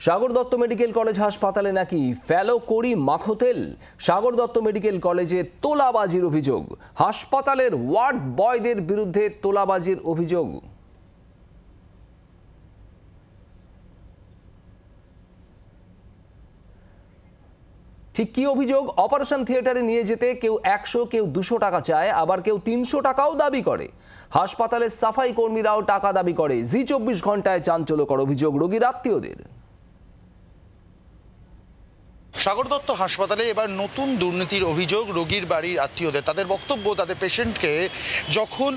Sagar Dutta medical college হাসপাতালে নাকি ফেলো করি মাখো তেল। সাগর দত্ত মেডিকেল কলেজে তোলাবাজির অভিযোগ। হাসপাতালের ওয়ার্ড বয়দের বিরুদ্ধে তোলাবাজির অভিযোগ। ঠিক কি অভিযোগ? অপারেশন থিয়েটারে নিয়ে যেতে কেউ 100, কেউ 200 টাকা চায়, আবার কেউ 300 টাকাও দাবি করে। হাসপাতালের সাফাই কর্মীরাও টাকা দাবি করে। জি 24 ঘন্টায় চাঞ্চল্যকর অভিযোগ রোগীর আত্মীয়দের। সাগর দত্ত হাসপাতালে এবার নতুন দুর্নীতির অভিযোগ রোগীর বাড়ির আত্মীয়দের। তাদের বক্তব্য, তাদের পেশেন্টকে যখন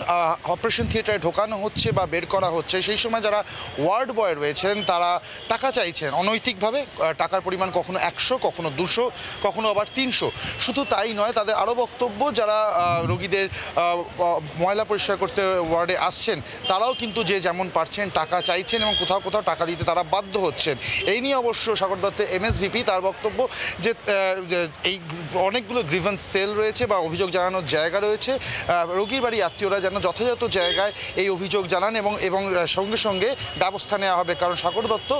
অপারেশন থিয়েটারে ঢোকানো হচ্ছে বা বের করা হচ্ছে, সেই সময় যারা ওয়ার্ড বয় রয়েছেন তারা টাকা চাইছেন অনৈতিকভাবে। টাকার পরিমাণ কখনো 100, কখনো 200, কখনো আবার 300। শুধু তাই নয়, তাদের আরও বক্তব্য, যারা রোগীদের ময়লা পরিষ্কার করতে ওয়ার্ডে আসছেন তারাও কিন্তু যে যেমন পারছেন টাকা চাইছেন এবং কোথাও কোথাও টাকা দিতে তারা বাধ্য হচ্ছেন। এই নিয়ে অবশ্য সাগর দত্তের MSVP তার বক্তব্য যে এই অনেকগুলো গ্রিভেন্স সেল রয়েছে বা অভিযোগ জানানোর জায়গা রয়েছে। রোগীর বাড়ি আত্মীয়রা যেন যথাযথ জায়গায় এই অভিযোগ জানান এবং সঙ্গে সঙ্গে ব্যবস্থা নেওয়া হবে, কারণ সাগর দত্ত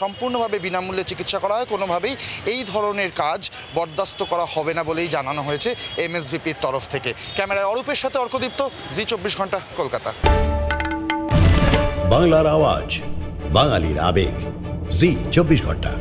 সম্পূর্ণভাবে বিনামূল্যে চিকিৎসা করা হয়। কোনোভাবেই এই ধরনের কাজ বরদাস্ত করা হবে না বলেই জানানো হয়েছে MSVPর তরফ থেকে। ক্যামেরায় অরূপের সাথে অর্কদীপ্ত, জি 24 ঘন্টা, কলকাতা। বাংলার আওয়াজ, বাঙালির আবেগ, জি 24 ঘন্টা।